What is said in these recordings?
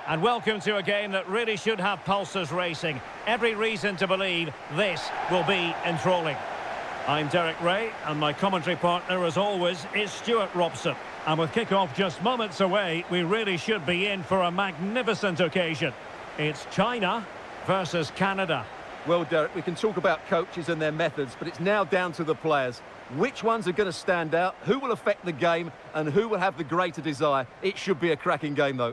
And welcome to a game that really should have pulses racing. Every reason to believe this will be enthralling. I'm Derek Ray, and my commentary partner, as always, is Stuart Robson. And with kick-off just moments away, we really should be in for a magnificent occasion. It's China versus Canada. Well, Derek, we can talk about coaches and their methods, but it's now down to the players. Which ones are going to stand out, who will affect the game, and who will have the greater desire? It should be a cracking game, though.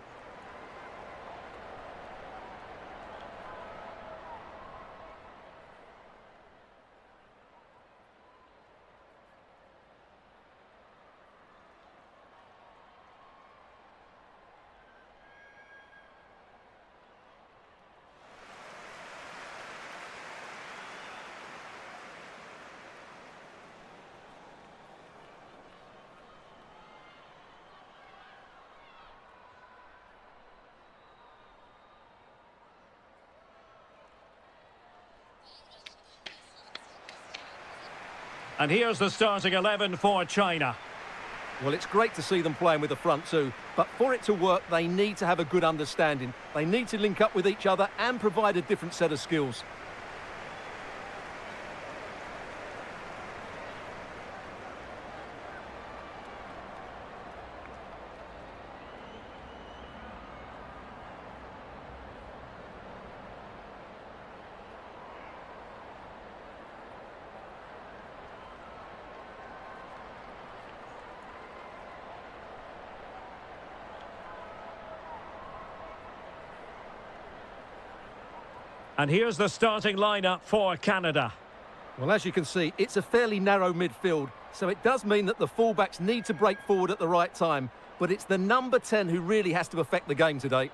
And here's the starting 11 for China. Well, it's great to see them playing with the front two, but for it to work, they need to have a good understanding. They need to link up with each other and provide a different set of skills. And here's the starting lineup for Canada. Well, as you can see, it's a fairly narrow midfield, so it does mean that the fullbacks need to break forward at the right time, but it's the number 10 who really has to affect the game today.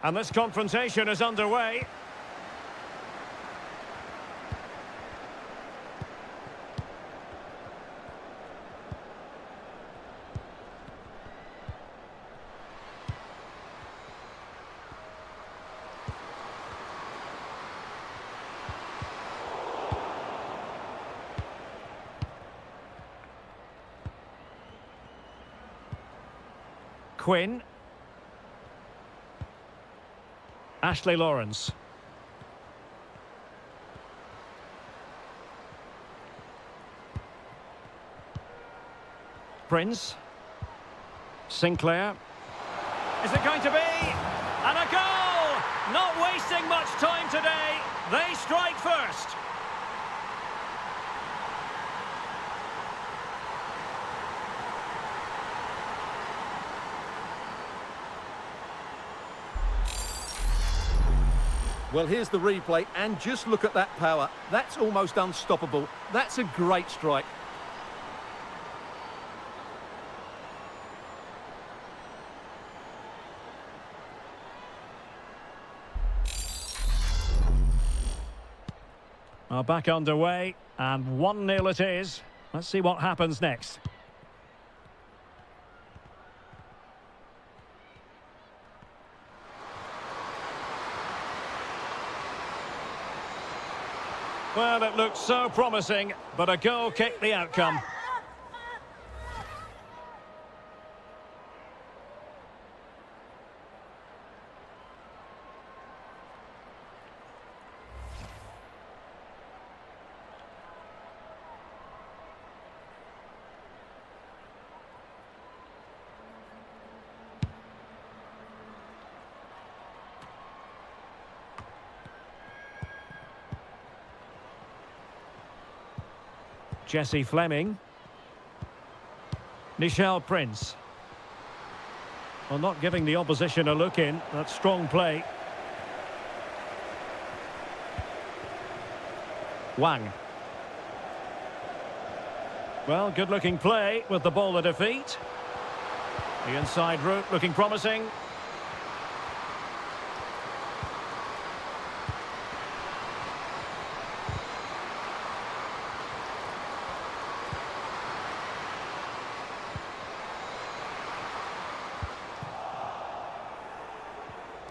And this confrontation is underway. Quinn. Ashley Lawrence. Prince. Sinclair. Is it going to be? And a goal! Not wasting much time today. They strike first. Well, here's the replay, and just look at that power. That's almost unstoppable. That's a great strike. Well, back underway, and 1-0 it is. Let's see what happens next. Well, it looked so promising, but a goal kicked the outcome. Jesse Fleming. Nichelle Prince. Well, not giving the opposition a look in. That's strong play. Wang. Well, good-looking play with the ball at her feet. The inside route looking promising.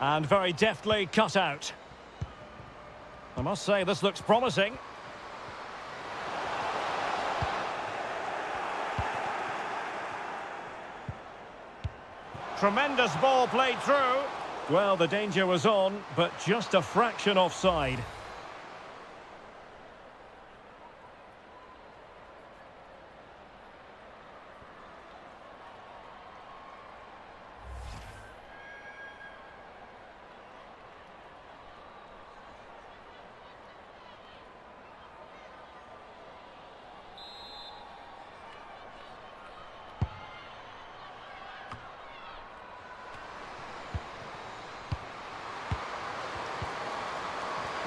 And very deftly cut out. I must say, this looks promising. Tremendous ball played through. Well, the danger was on, but just a fraction offside.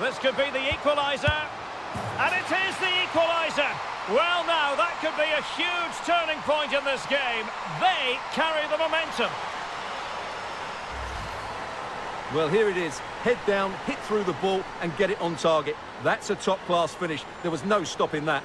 This could be the equaliser, and it is the equaliser. Well, now, that could be a huge turning point in this game. They carry the momentum. Well, here it is. Head down, hit through the ball and get it on target. That's a top-class finish. There was no stopping that.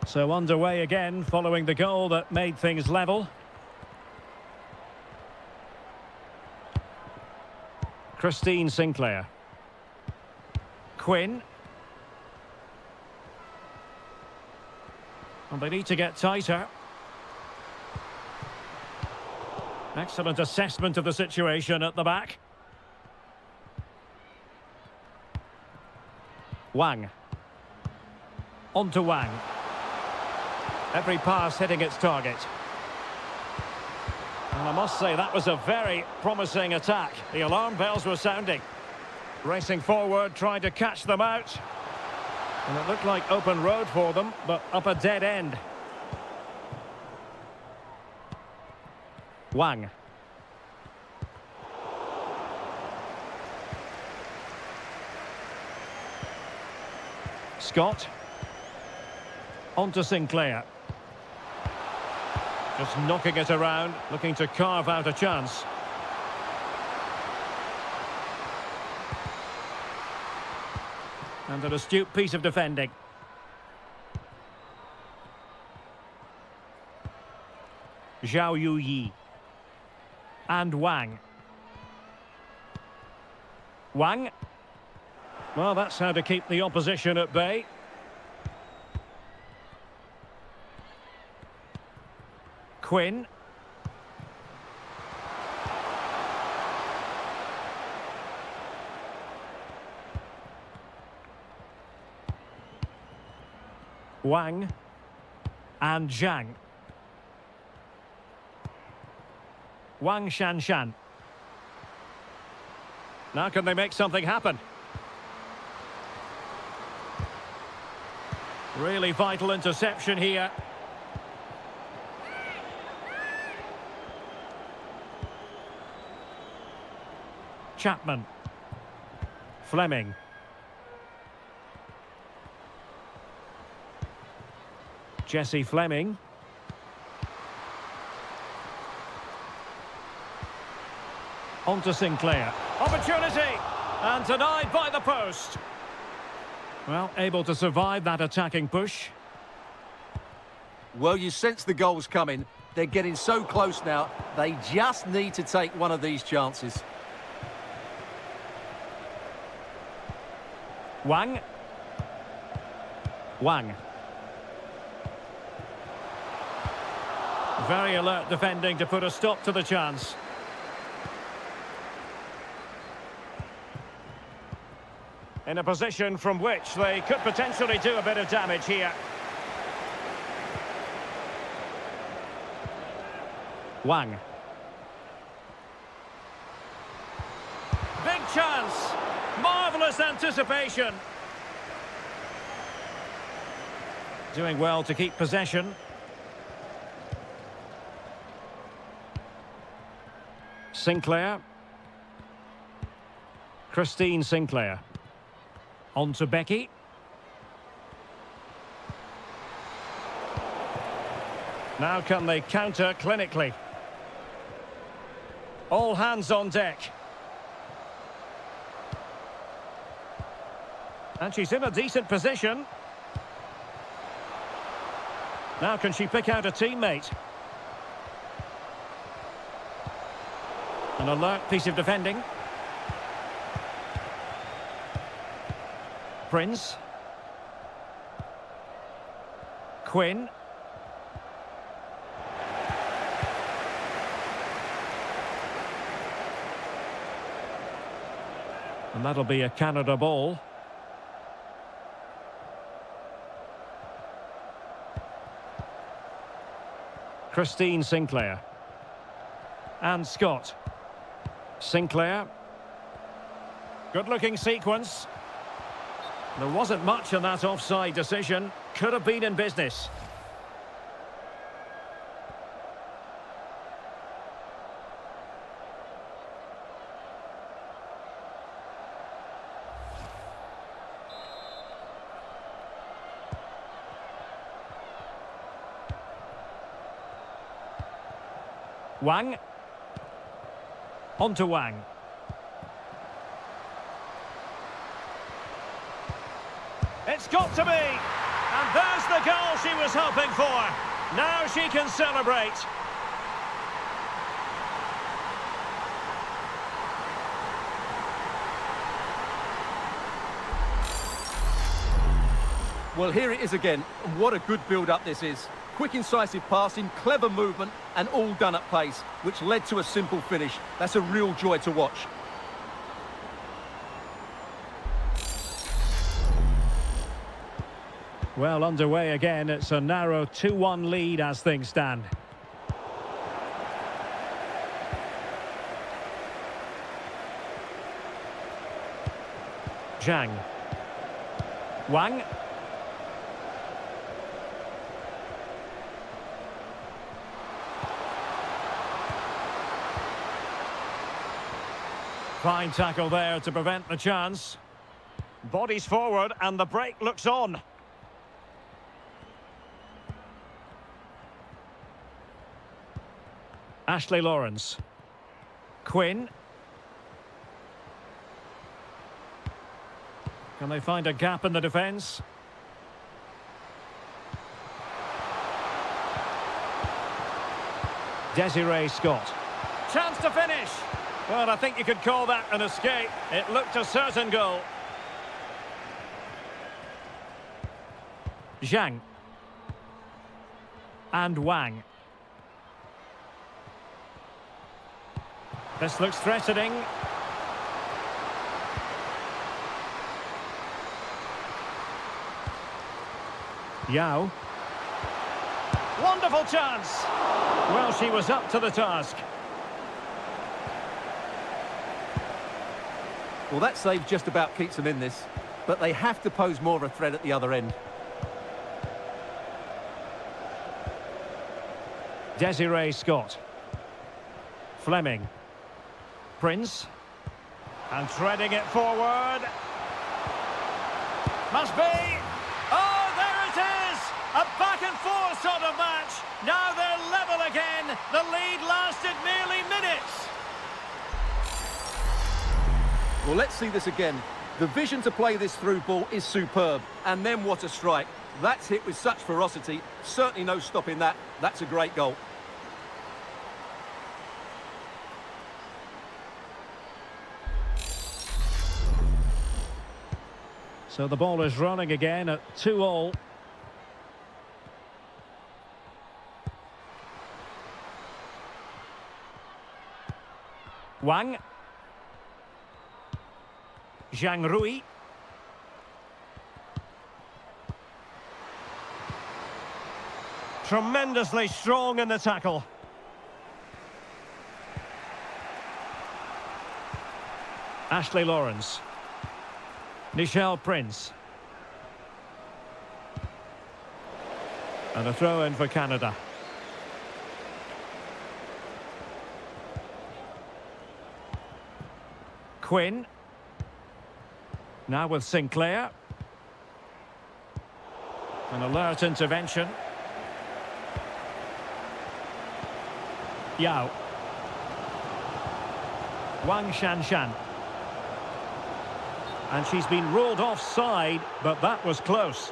So underway again, following the goal that made things level. Christine Sinclair. Quinn. And they need to get tighter. Excellent assessment of the situation at the back. Wang. On to Wang. Every pass hitting its target. And I must say, that was a very promising attack. The alarm bells were sounding. Racing forward, trying to catch them out. And it looked like open road for them, but up a dead end. Wang. Scott. On to Sinclair. Just knocking it around, looking to carve out a chance. And an astute piece of defending. Zhao Yuyi. And Wang. Wang. Well, that's how to keep the opposition at bay. Quinn. Wang. And Zhang. Wang Shanshan. Now can they make something happen? Really vital interception here. Chapman. Fleming. Jessie Fleming. On to Sinclair. Opportunity! And denied by the post. Well, able to survive that attacking push. Well, you sense the goals coming. They're getting so close now. They just need to take one of these chances. Wang. Wang. Very alert defending to put a stop to the chance. In a position from which they could potentially do a bit of damage here. Wang. Big chance. Marvellous anticipation. Doing well to keep possession. Sinclair. Christine Sinclair. On to Becky. Now can they counter clinically? All hands on deck. And she's in a decent position. Now can she pick out a teammate? An alert piece of defending. Prince. Quinn. And that'll be a Canada ball. Christine Sinclair. And Scott. Sinclair. Good-looking sequence. There wasn't much in that offside decision. Could have been in business. Wang. On to Wang. It's got to be! And there's the goal she was hoping for. Now she can celebrate. Well, here it is again. What a good build-up this is. Quick, incisive passing, clever movement, and all done at pace, which led to a simple finish. That's a real joy to watch. Well, underway again. It's a narrow 2-1 lead as things stand. Zhang. Wang. Fine tackle there to prevent the chance. Bodies forward and the break looks on. Ashley Lawrence. Quinn. Can they find a gap in the defence? Desiree Scott. Chance to finish. Well, I think you could call that an escape. It looked a certain goal. Zhang. And Wang. This looks threatening. Yao. Wonderful chance. Well, she was up to the task. Well, that save just about keeps them in this, but they have to pose more of a threat at the other end. Desiree Scott. Fleming. Prince. And threading it forward. Must be. Oh, there it is! A back-and-forth sort of match. Now they're level again. The lead lasted merely minutes. Well, let's see this again. The vision to play this through ball is superb. And then what a strike. That's hit with such ferocity. Certainly no stopping that. That's a great goal. So the ball is running again at 2-2. Wang. Zhang Rui. Tremendously strong in the tackle. Ashley Lawrence. Nichelle Prince. And a throw in for Canada. Quinn. Now with Sinclair. An alert intervention. Yao. Wang Shanshan. And she's been ruled offside, but that was close.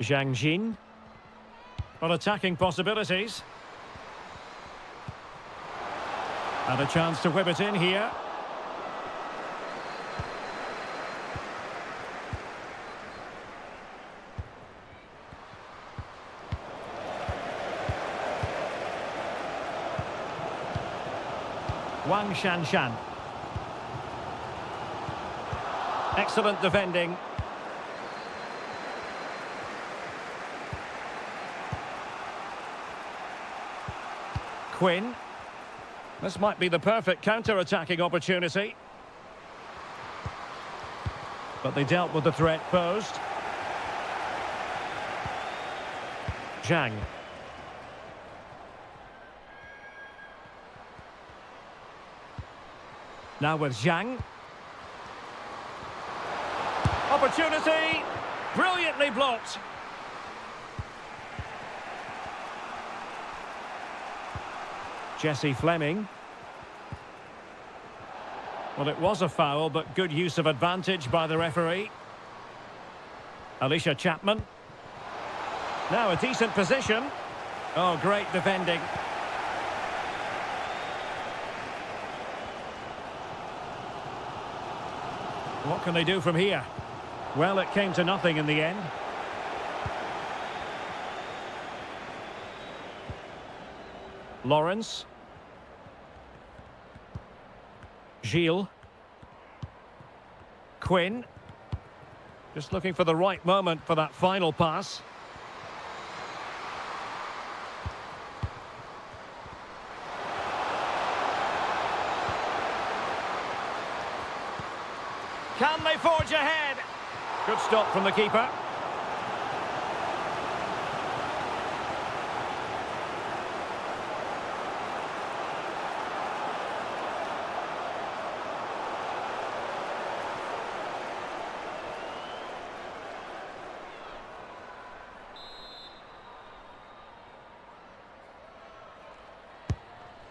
Zhang Jin. Well, attacking possibilities. And a chance to whip it in here. Wang Shanshan. Excellent defending. Quinn. This might be the perfect counter-attacking opportunity. But they dealt with the threat posed. Zhang. Now with Zhang. Opportunity! Brilliantly blocked. Jessie Fleming. Well, it was a foul, but good use of advantage by the referee. Alicia Chapman. Now a decent position. Oh, great defending. What can they do from here? Well, it came to nothing in the end. Lawrence. Gilles. Quinn. Just looking for the right moment for that final pass. Can they forge ahead? Good stop from the keeper.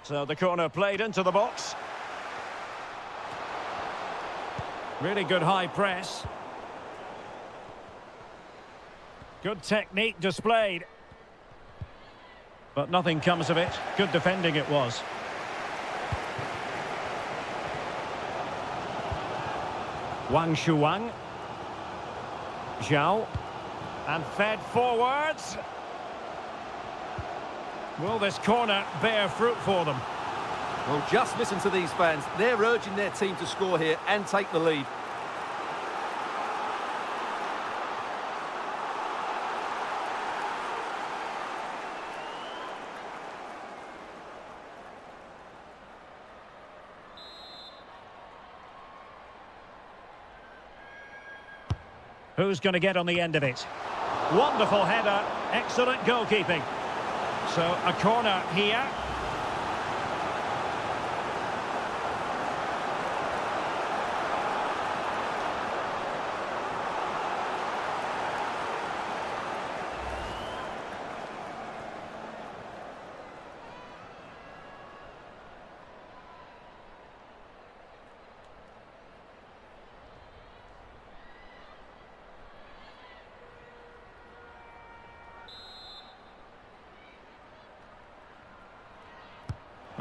So the corner played into the box. Really good high press. Good technique displayed. But nothing comes of it. Good defending it was. Wang Shuang. Zhao. And fed forwards. Will this corner bear fruit for them? Well, just listen to these fans. They're urging their team to score here and take the lead. Who's going to get on the end of it? Wonderful header. Excellent goalkeeping. So a corner here.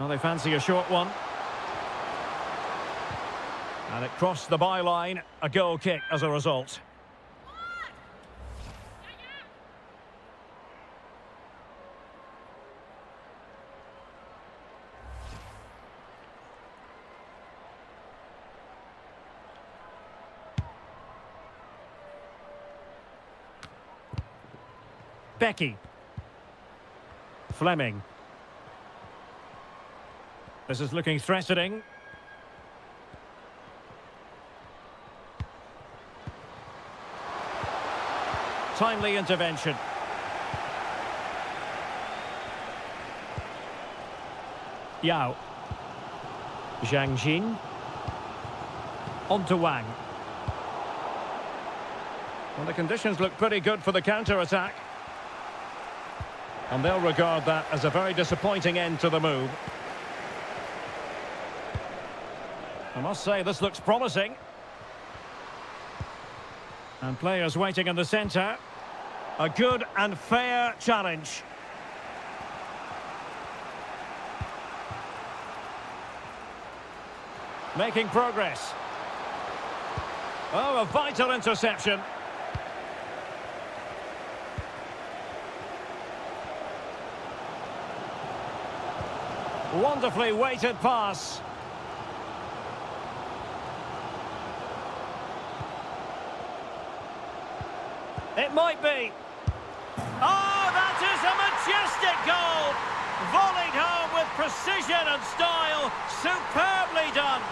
Well, they fancy a short one. And it crossed the byline. A goal kick as a result. Becky. Fleming. This is looking threatening. timely intervention. Yao. Zhang Jin. On to Wang. Well, the conditions look pretty good for the counter-attack. And they'll regard that as a very disappointing end to the move. I must say, this looks promising. And players waiting in the centre. A good and fair challenge. Making progress. Oh, a vital interception. Wonderfully weighted pass. It might be. Oh, that is a majestic goal. Volleyed home with precision and style. Superbly done.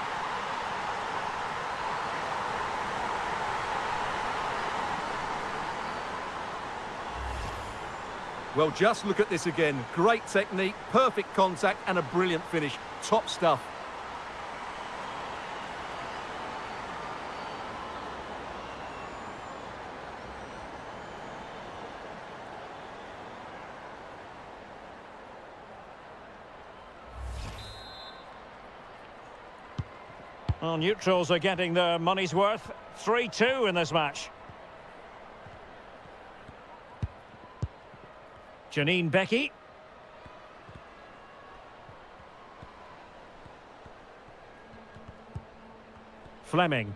Well, just look at this again. Great technique, perfect contact and a brilliant finish. Top stuff. Well, neutrals are getting their money's worth. 3-2 in this match. Janine Becky. Fleming.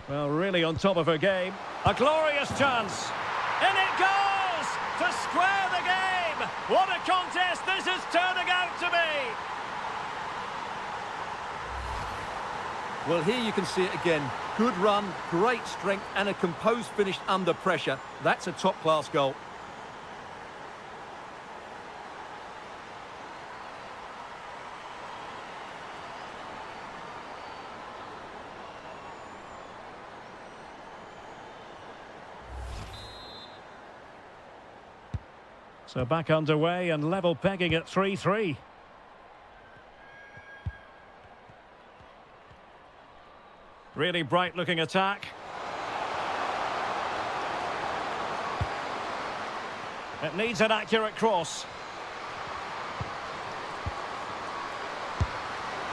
Well, really on top of her game. A glorious chance. In it goes! To square the game! What a contest this is turning out to be! Well, here you can see it again. Good run, great strength and a composed finish under pressure. That's a top-class goal. So back underway and level pegging at 3-3. Really bright looking attack. It needs an accurate cross.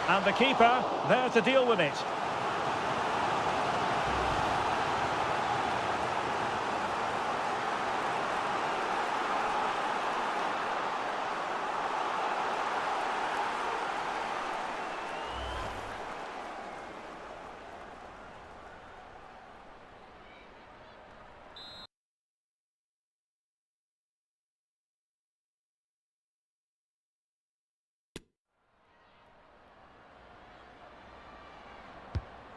And the keeper there to deal with it.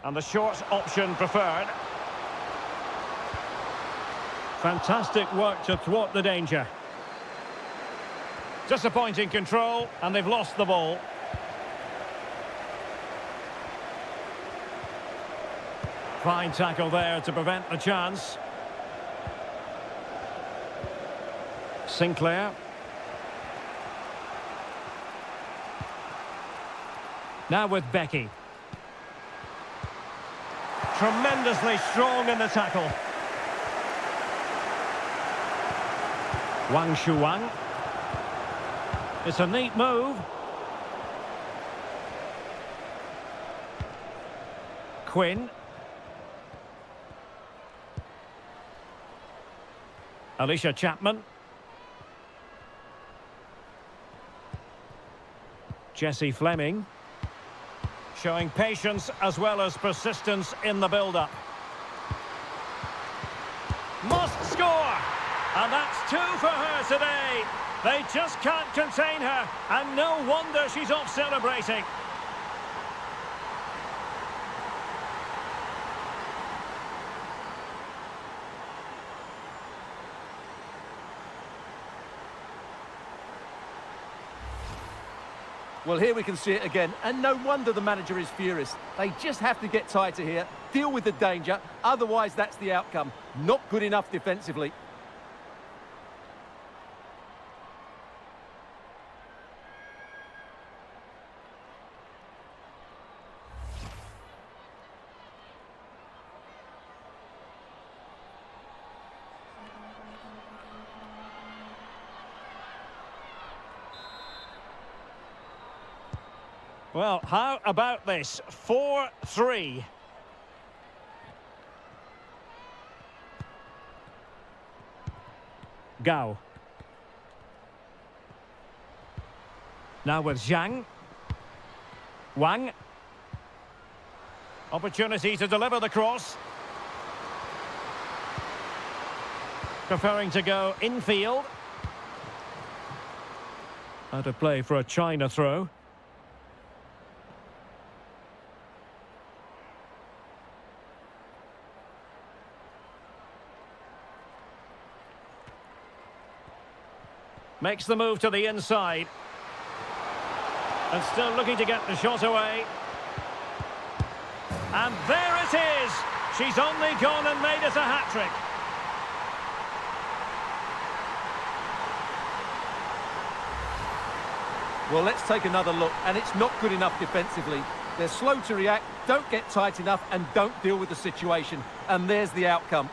And the short option preferred. Fantastic work to thwart the danger. Disappointing control, and they've lost the ball. Fine tackle there to prevent the chance. Sinclair. Now with Becky. Tremendously strong in the tackle. Wang Shuang. It's a neat move. Quinn. Alicia Chapman. Jessie Fleming. Showing patience as well as persistence in the build-up. Must score! And that's 2 for her today. They just can't contain her, and no wonder she's off celebrating. Well, here we can see it again, and no wonder the manager is furious. They just have to get tighter here, deal with the danger, otherwise that's the outcome. Not good enough defensively. Well, how about this? 4-3. Gao. Now with Zhang. Wang. Opportunity to deliver the cross. Preferring to go infield. Out of play for a China throw. Makes the move to the inside. And still looking to get the shot away. And there it is! She's only gone and made it a hat-trick. Well, let's take another look, and it's not good enough defensively. They're slow to react, don't get tight enough, and don't deal with the situation. And there's the outcome.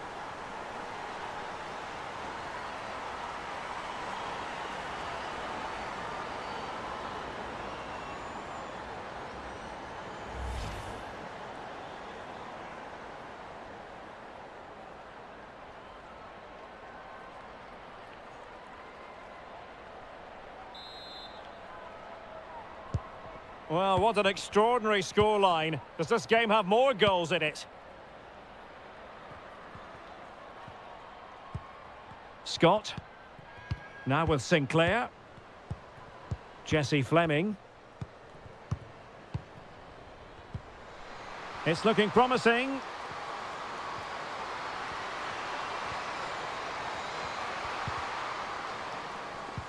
Well, what an extraordinary scoreline. Does this game have more goals in it? Scott. Now with Sinclair. Jessie Fleming. It's looking promising.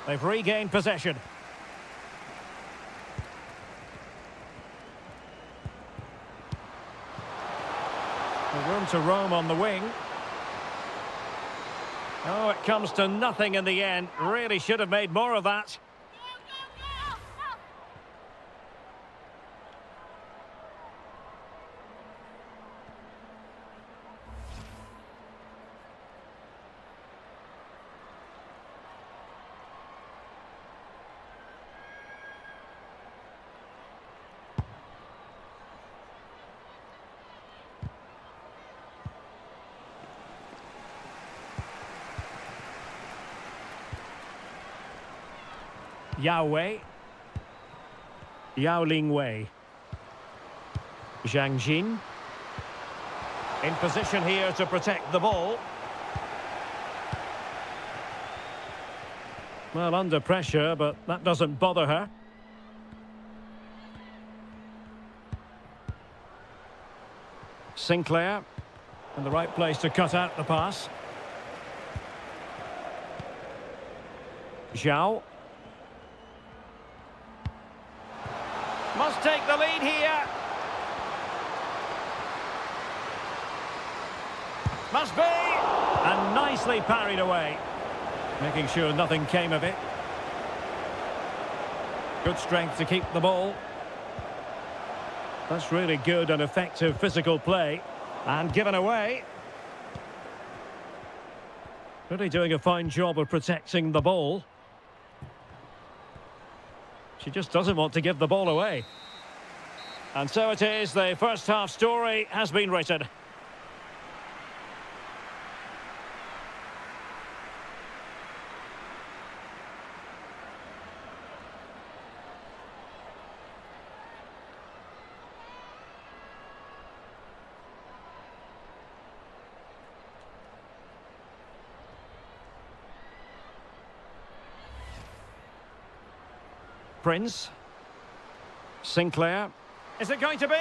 They've regained possession. Room to roam on the wing. Oh, it comes to nothing in the end. Really should have made more of that. Yao Wei. Yao Ling Wei. Zhang Jin. In position here to protect the ball. Well, under pressure, but that doesn't bother her. Sinclair. In the right place to cut out the pass. Zhao. Must take the lead here. Must be. And nicely parried away. Making sure nothing came of it. Good strength to keep the ball. That's really good and effective physical play. And given away. Really doing a fine job of protecting the ball. She just doesn't want to give the ball away. And so it is, the first half story has been written. Prince. Sinclair. Is it going to be?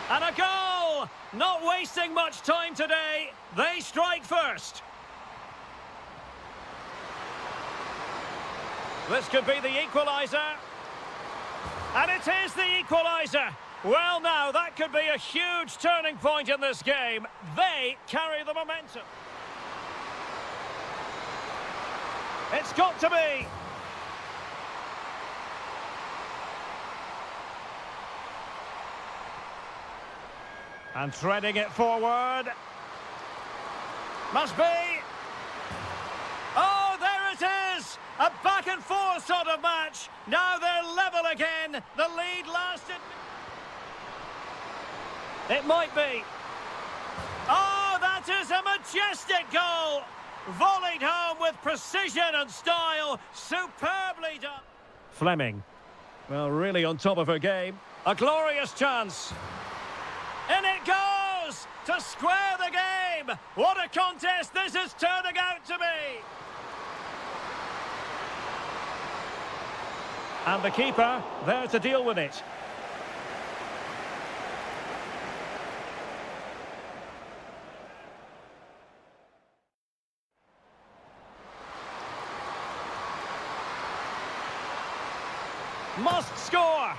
And a goal! Not wasting much time today. They strike first. This could be the equaliser. And it is the equaliser. Well, now, that could be a huge turning point in this game. They carry the momentum. It's got to be. And threading it forward. Must be. Oh, there it is! A back-and-forth sort of match. Now they're level again. The lead lasted. It might be. Oh, that is a majestic goal! Volleyed home with precision and style. Superbly done. Fleming. Well, really on top of her game. A glorious chance. In it goes! To square the game! What a contest this is turning out to be! And the keeper there to deal with it. Must score!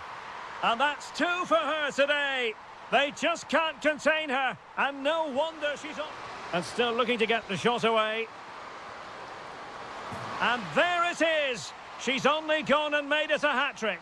And that's 2 for her today. They just can't contain her, and no wonder she's on. And still looking to get the shot away. And there it is. She's only gone and made it a hat-trick.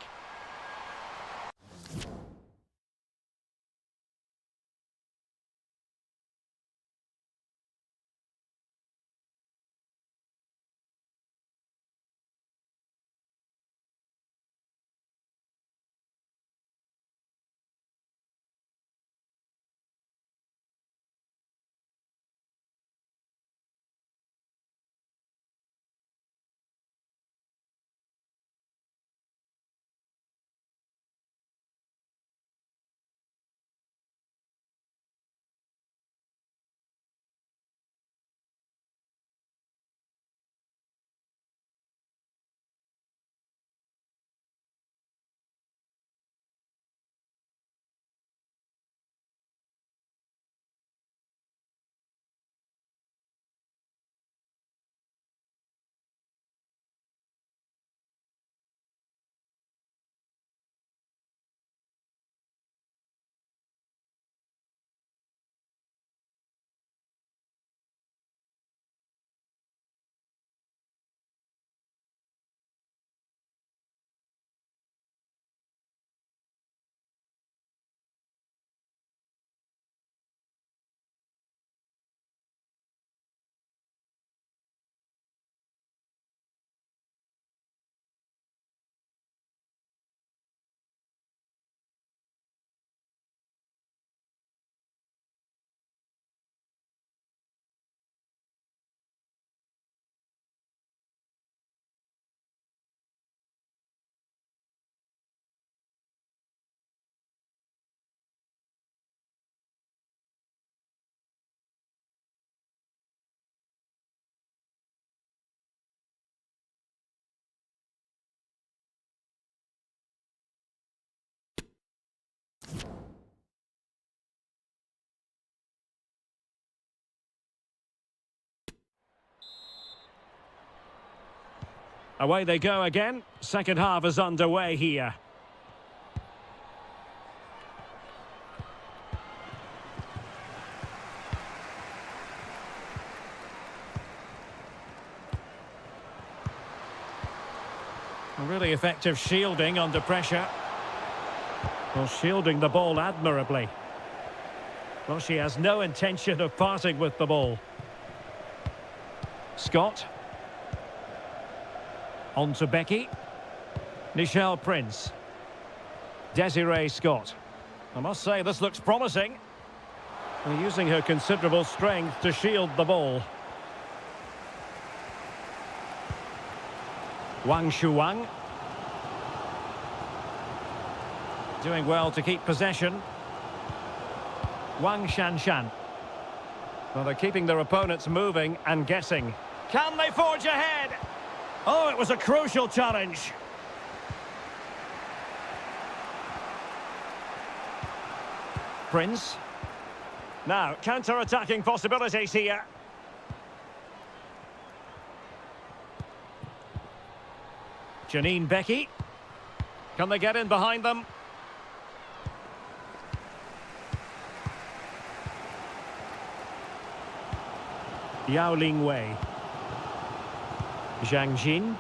Away they go again. Second half is underway here. Really effective shielding under pressure. Well, shielding the ball admirably. Well, she has no intention of parting with the ball. Scott. On to Becky. Nichelle Prince. Desiree Scott. I must say, this looks promising. And using her considerable strength to shield the ball. Wang Shuang. Doing well to keep possession. Wang Shanshan. Well, they're keeping their opponents moving and guessing. Can they forge ahead? Oh, it was a crucial challenge. Prince. Now, counter-attacking possibilities here. Janine Becky. Can they get in behind them? Yao Ling Wei. Zhang Jin.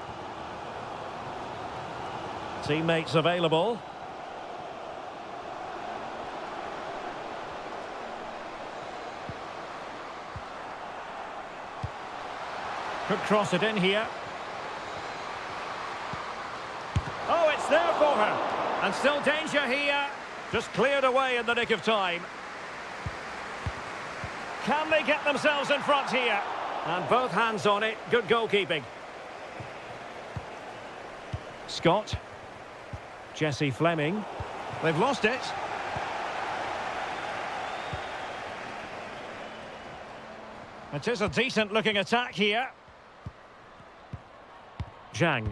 Teammates available. Could cross it in here. Oh, it's there for her. And still danger here. Just cleared away in the nick of time. Can they get themselves in front here? And both hands on it. Good goalkeeping. Scott. Jessie Fleming. They've lost it. It is a decent looking attack here. Zhang.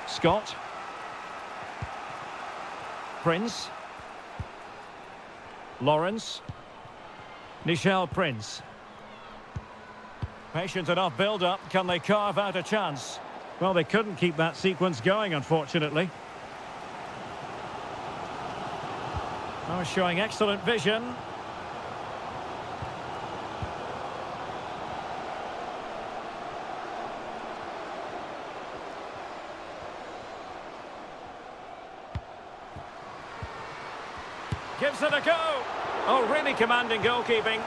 Scott. Prince. Lawrence. Nichelle Prince. Patient enough build-up. Can they carve out a chance? Well, they couldn't keep that sequence going, unfortunately. Oh, showing excellent vision. Gives it a go. Oh, really commanding goalkeeping.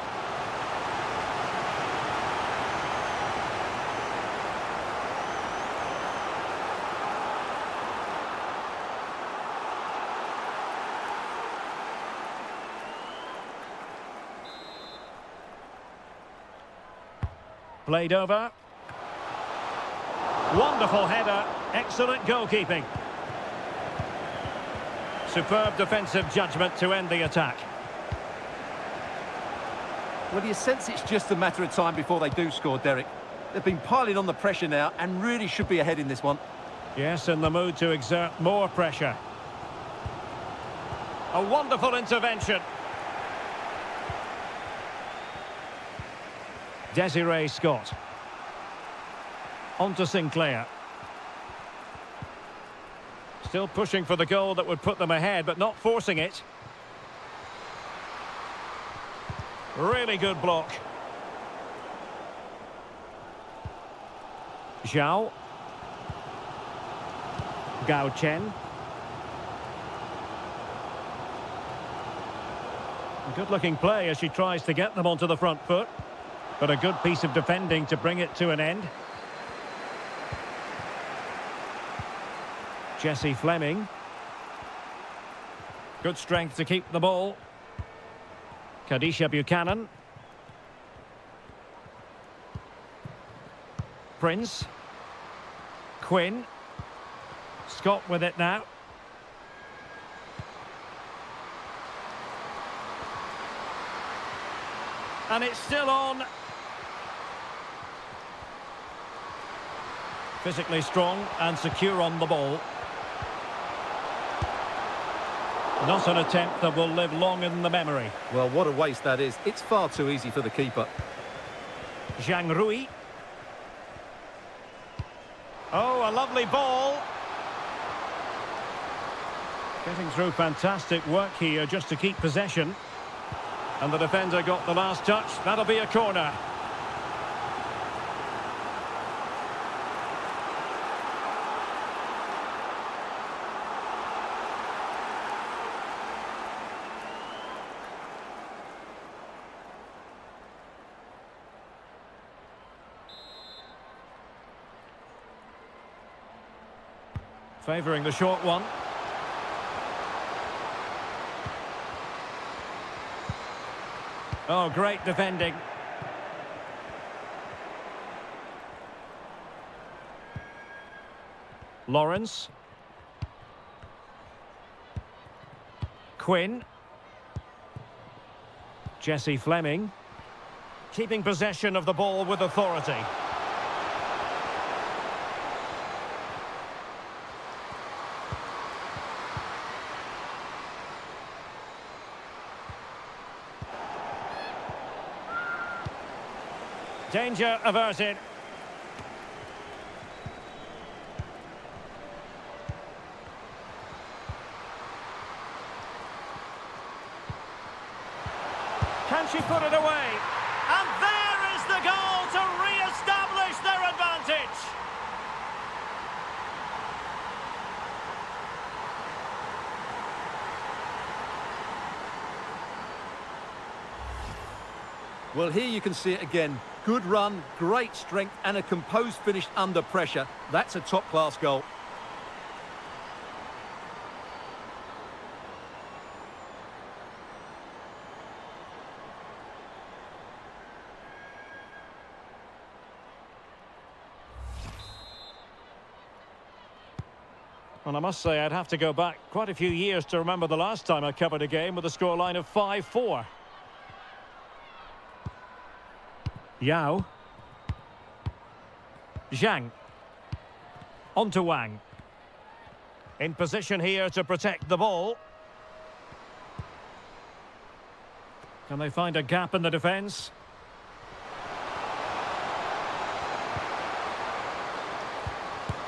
Played over. Wonderful header. Excellent goalkeeping. Superb defensive judgment to end the attack. Well, you sense it's just a matter of time before they do score, Derek. They've been piling on the pressure now and really should be ahead in this one. Yes, in the mood to exert more pressure. A wonderful intervention. Desiree Scott. On to Sinclair. Still pushing for the goal that would put them ahead, but not forcing it. Really good block. Zhao. Gao Chen. Good looking play as she tries to get them onto the front foot. But a good piece of defending to bring it to an end. Jessie Fleming. Good strength to keep the ball. Kadisha Buchanan. Prince. Quinn. Scott with it now. And it's still on. Physically strong and secure on the ball. Not an attempt that will live long in the memory. Well, what a waste that is. It's far too easy for the keeper. Zhang Rui. Oh, a lovely ball. Getting through fantastic work here just to keep possession. And the defender got the last touch. That'll be a corner. Favouring the short one. Oh, great defending. Lawrence. Quinn. Jessie Fleming. Keeping possession of the ball with authority. Danger averted. Can she put it away? And there is the goal to re-establish their advantage. Well, here you can see it again. Good run, great strength, and a composed finish under pressure. That's a top-class goal. And I must say, I'd have to go back quite a few years to remember the last time I covered a game with a scoreline of 5-4. Yao. Zhang. On to Wang. In position here to protect the ball. Can they find a gap in the defence?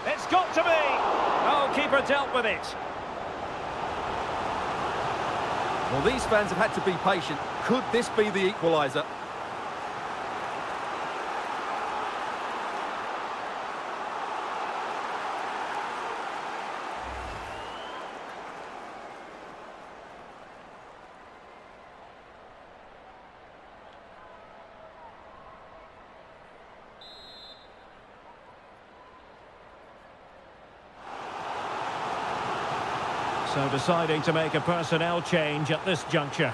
It's got to be! Oh, keeper dealt with it. Well, these fans have had to be patient. Could this be the equaliser? So deciding to make a personnel change at this juncture.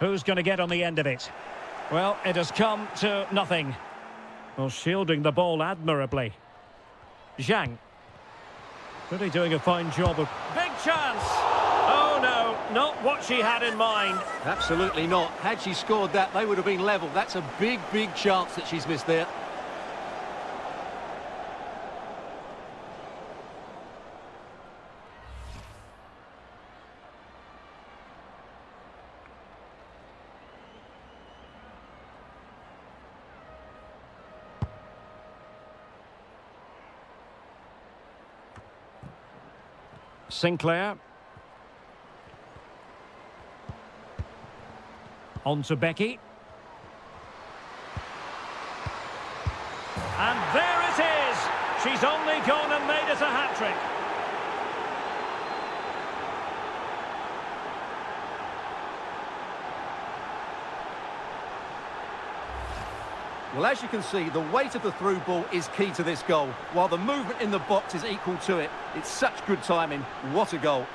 Who's going to get on the end of it? Well, it has come to nothing. Well, shielding the ball admirably. Zhang. Really doing a fine job of... Big chance! Oh no, not what she had in mind. Absolutely not. Had she scored that, they would have been level. That's a big, big chance that she's missed there. Sinclair. On to Becky. And there it is! She's only gone and made it a hat-trick. Well, as you can see, the weight of the through ball is key to this goal, while the movement in the box is equal to it. It's such good timing. What a goal.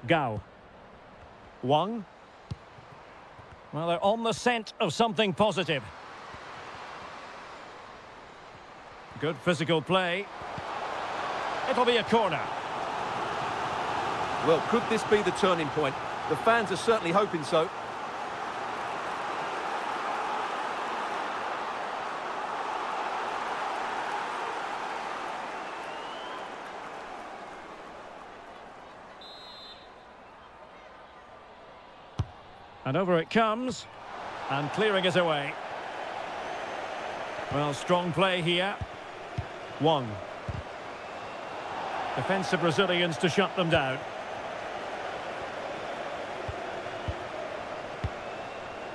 Gao. Wang. Well, they're on the scent of something positive. Good physical play. It'll be a corner. Well, could this be the turning point? The fans are certainly hoping so. And over it comes. And clearing it away. Well, strong play here. Wang. Defensive Brazilians to shut them down.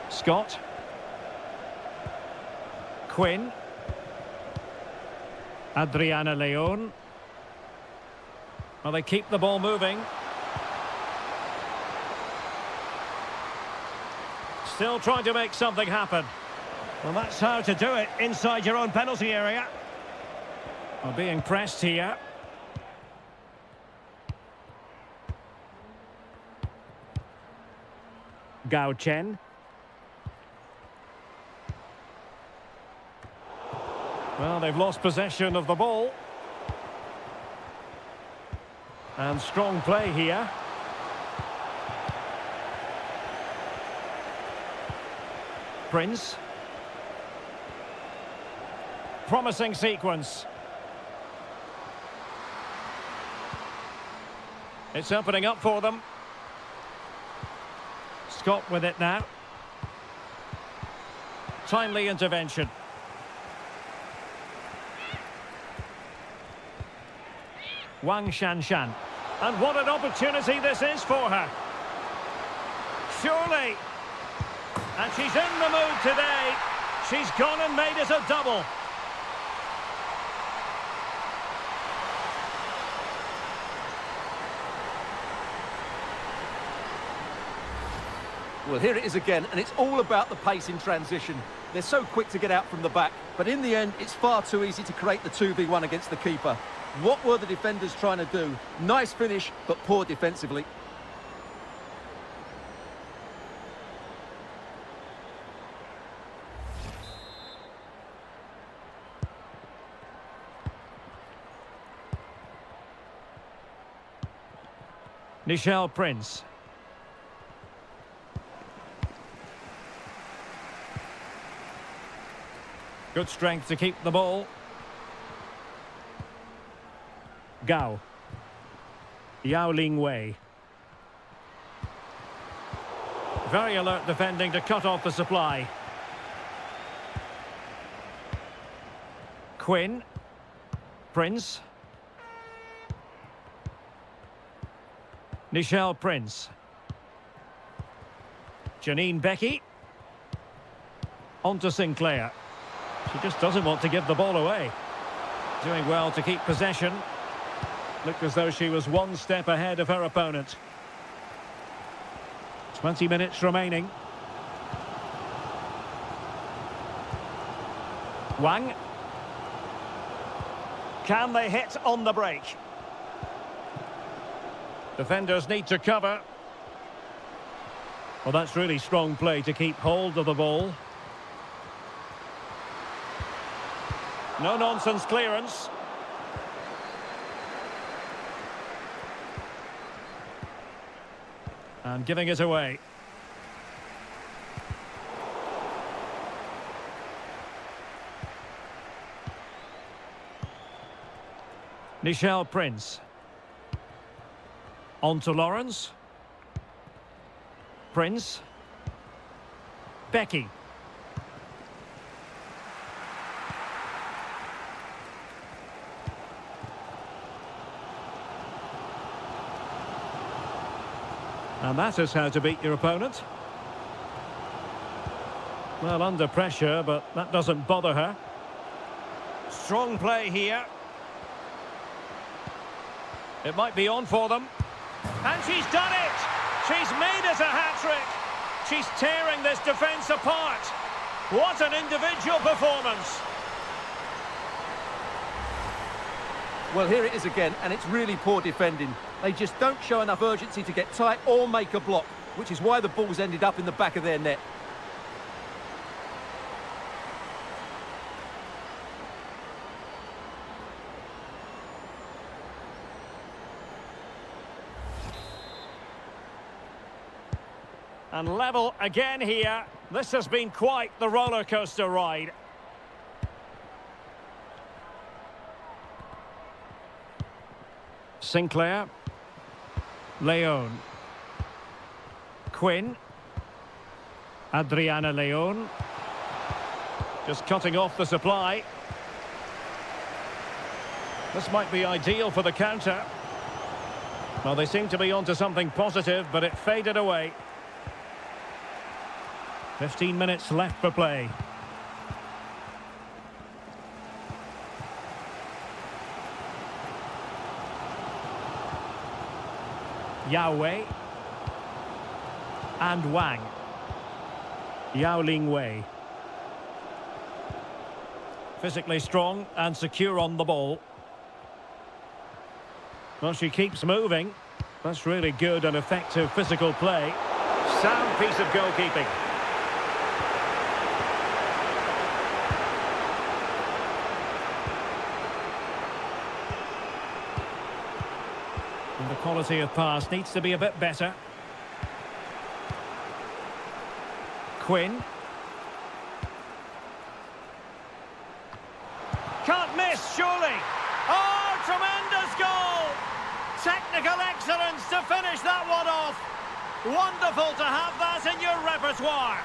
Scott. Quinn. Adriana Leon. Well, they keep the ball moving. Still trying to make something happen. Well, that's how to do it inside your own penalty area. Well, being pressed here. Gao Chen. Well, they've lost possession of the ball. And strong play here. Prince. Promising sequence. It's opening up for them. Scott with it now. Timely intervention. Wang Shanshan. And what an opportunity this is for her. Surely. And she's in the mood today. She's gone and made it a double. Well, here it is again, and it's all about the pace in transition. They're so quick to get out from the back, but in the end, it's far too easy to create the 2v1 against the keeper. What were the defenders trying to do? Nice finish, but poor defensively. Nichelle Prince. Good strength to keep the ball. Gao. Yao Ling Wei. Very alert defending to cut off the supply. Quinn. Prince. Nichelle Prince. Janine Becky. On to Sinclair. She just doesn't want to give the ball away. Doing well to keep possession. Looked as though she was one step ahead of her opponent. 20 minutes remaining. Wang. Can they hit on the break? Defenders need to cover. Well, that's really strong play to keep hold of the ball. No-nonsense clearance. And giving it away. Nichelle Prince. On to Lawrence. Prince. Becky. And that is how to beat your opponent. Well, under pressure, but that doesn't bother her. Strong play here. It might be on for them. And she's done it! She's made it a hat-trick! She's tearing this defence apart. What an individual performance! Well, here it is again, and it's really poor defending. They just don't show enough urgency to get tight or make a block, which is why the ball's ended up in the back of their net. And level again here. This has been quite the roller coaster ride. Sinclair. Leon. Quinn. Adriana Leon. Just cutting off the supply. This might be ideal for the counter. Well, they seem to be onto something positive, but it faded away. 15 minutes left for play. Yao Wei. And Wang. Yao Ling Wei. Physically strong and secure on the ball. Well, she keeps moving. That's really good and effective physical play. Sound piece of goalkeeping. And the quality of pass needs to be a bit better. Quinn. Can't miss, surely. Oh, tremendous goal! Technical excellence to finish that one off. Wonderful to have that in your repertoire.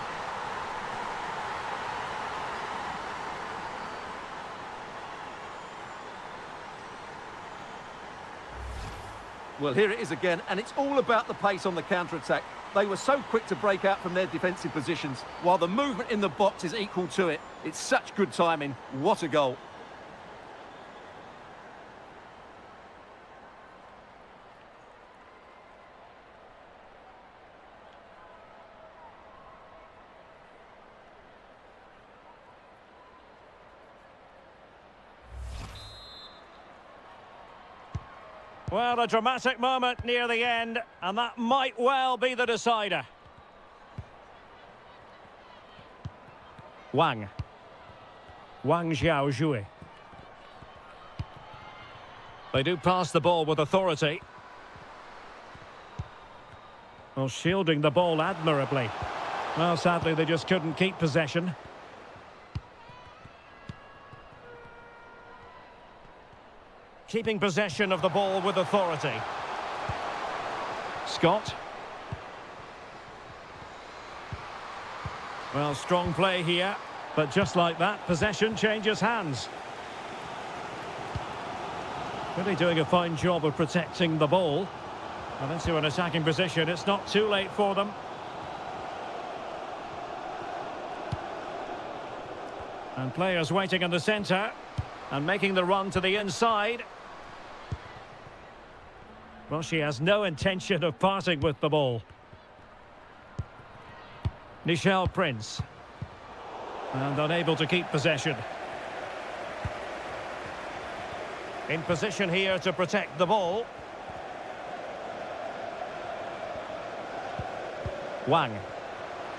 Well, here it is again, and it's all about the pace on the counter-attack. They were so quick to break out from their defensive positions, while the movement in the box is equal to it. It's such good timing. What a goal. Well, a dramatic moment near the end, and that might well be the decider. Wang Xiaozhui. They do pass the ball with authority. Well, shielding the ball admirably. Well, sadly, they just couldn't keep possession. Keeping possession of the ball with authority. Scott. Well, strong play here, but just like that, possession changes hands. Really doing a fine job of protecting the ball. And into an attacking position, it's not too late for them. And players waiting in the centre and making the run to the inside. Well, she has no intention of parting with the ball. Nichelle Prince. And unable to keep possession. In position here to protect the ball. Wang.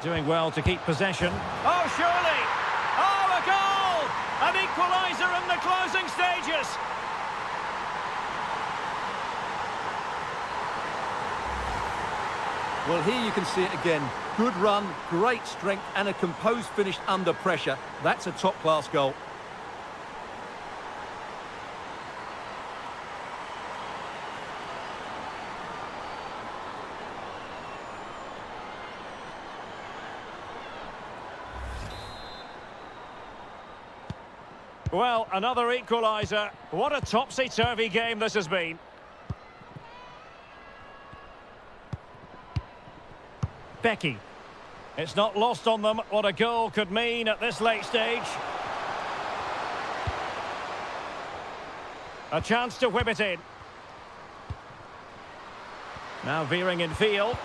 Doing well to keep possession. Oh, surely! Oh, a goal! An equaliser in the closing stages! Well, here you can see it again. Good run, great strength, and a composed finish under pressure. That's a top-class goal. Well, another equaliser. What a topsy-turvy game this has been. Becky. It's not lost on them what a goal could mean at this late stage. A chance to whip it in. Now veering in field.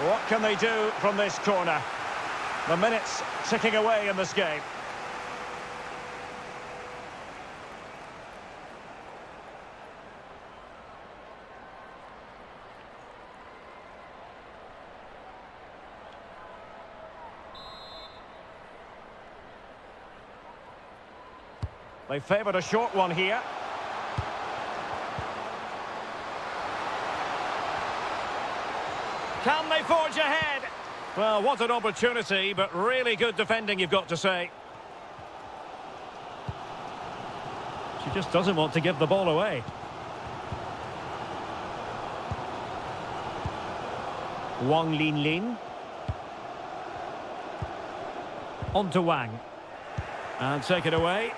What can they do from this corner? The minutes ticking away in this game. They favoured a short one here. Can they forge ahead? Well, what an opportunity, but really good defending, you've got to say. She just doesn't want to give the ball away. Wang Linlin. On to Wang. And take it away.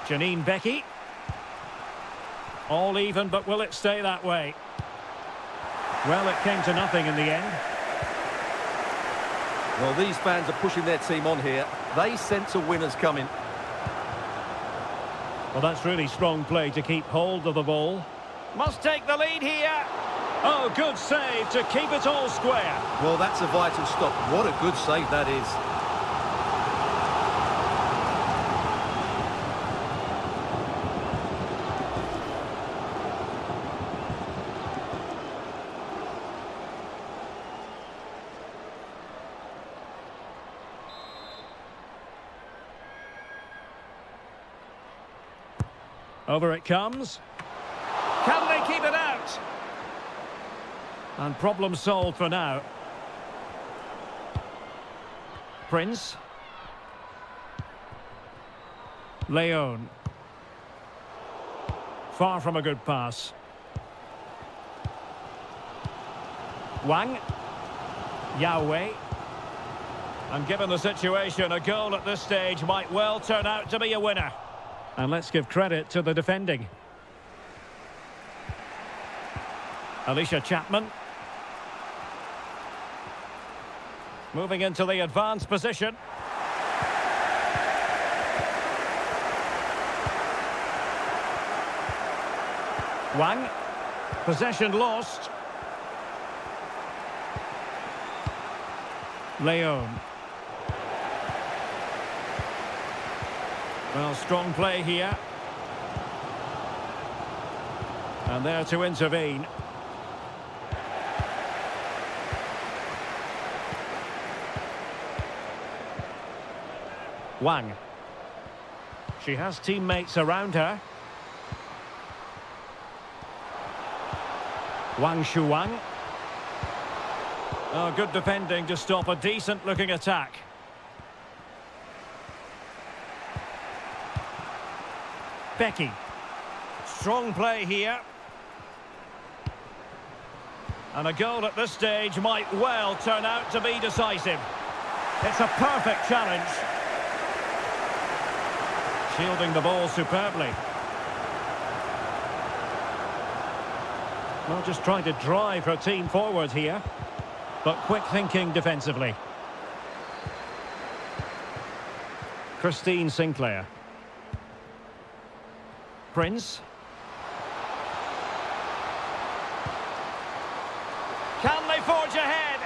Janine Becky. All even, but will it stay that way? Well, it came to nothing in the end. Well, these fans are pushing their team on here. They sense a winner's coming. Well, that's really strong play to keep hold of the ball. Must take the lead here. Oh, good save to keep it all square. Well, that's a vital stop. What a good save that is. Over it comes. Can they keep it out? And problem solved for now. Prince. Leon. Far from a good pass. Wang. Yahweh. And given the situation, a goal at this stage might well turn out to be a winner. And let's give credit to the defending. Alicia Chapman. Moving into the advanced position. Wang. Possession lost. Leon. Well, strong play here. And there to intervene. Wang. She has teammates around her. Wang Shuang. Oh, good defending to stop a decent-looking attack. Becky. Strong play here. And a goal at this stage might well turn out to be decisive. It's a perfect challenge. Shielding the ball superbly. Well, just trying to drive her team forward here. But quick thinking defensively. Christine Sinclair. Prince. Can they forge ahead?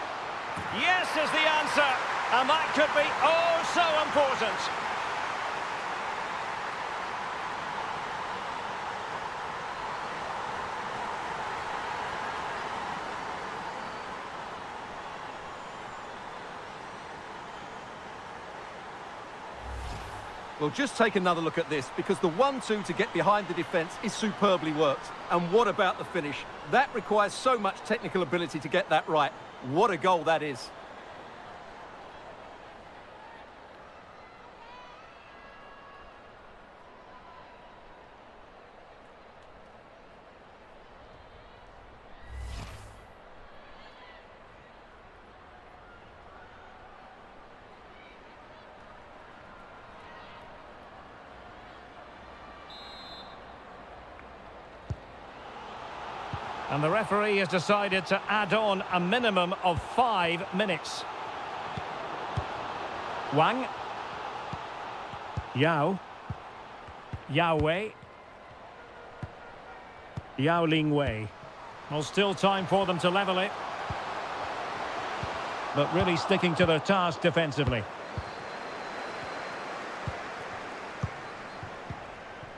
Yes is the answer. And that could be oh so important. Well, just take another look at this, because the 1-2 to get behind the defence is superbly worked. And what about the finish? That requires so much technical ability to get that right. What a goal that is. And the referee has decided to add on a minimum of 5 minutes. Wang. Yao. Yahweh. Yao Lingwei. Well, still time for them to level it. But really sticking to their task defensively.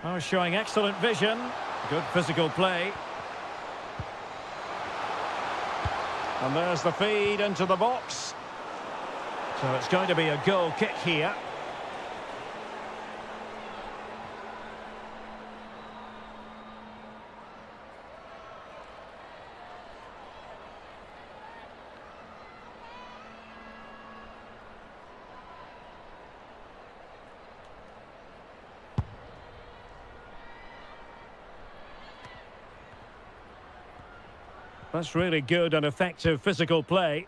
Oh, showing excellent vision. Good physical play. And there's the feed into the box. So it's going to be a goal kick here. That's really good and effective physical play.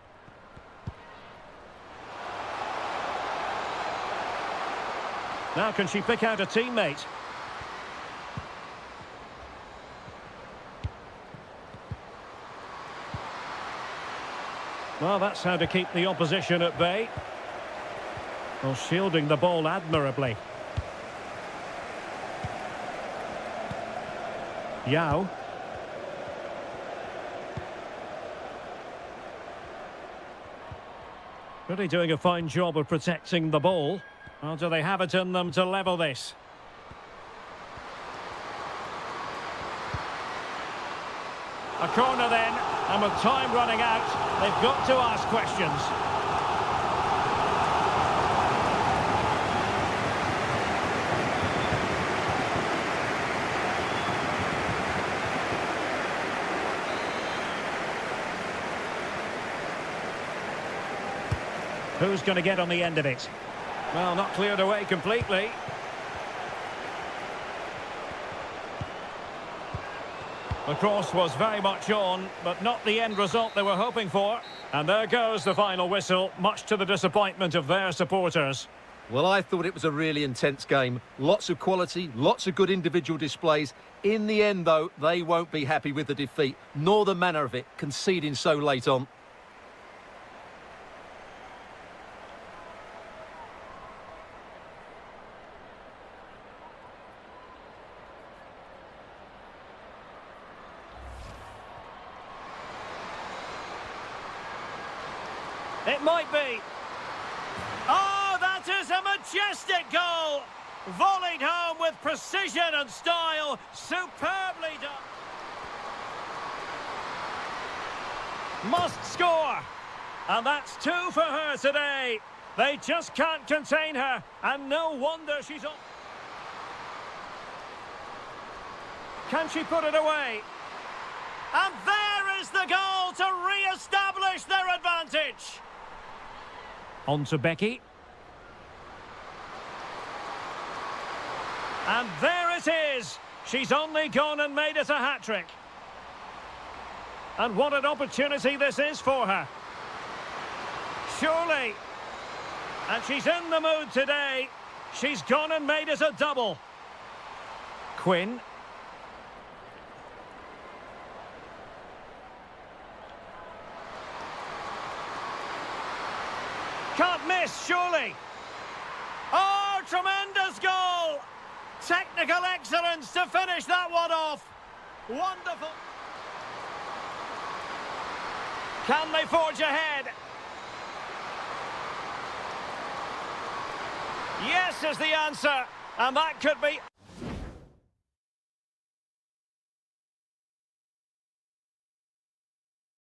Now can she pick out a teammate? Well, that's how to keep the opposition at bay. Well, shielding the ball admirably. Really doing a fine job of protecting the ball. Well, do they have it in them to level this? A corner then, and with time running out, they've got to ask questions. Who's going to get on the end of it? Well, not cleared away completely. The cross was very much on, but not the end result they were hoping for. And there goes the final whistle, much to the disappointment of their supporters. Well, I thought it was a really intense game. Lots of quality, lots of good individual displays. In the end, though, they won't be happy with the defeat, nor the manner of it, conceding so late on. It might be. Oh, that is a majestic goal! Volleyed home with precision and style. Superbly done. Must score. And that's 2 for her today. They just can't contain her. And no wonder she's on. Can she put it away? And there is the goal to re-establish their advantage. On to Becky. And there it is. She's only gone and made it a hat-trick. And what an opportunity this is for her. Surely. And she's in the mood today. She's gone and made it a double. Quinn. Can't miss, surely. Oh, tremendous goal! Technical excellence to finish that one off. Wonderful. Can they forge ahead? Yes is the answer, and that could be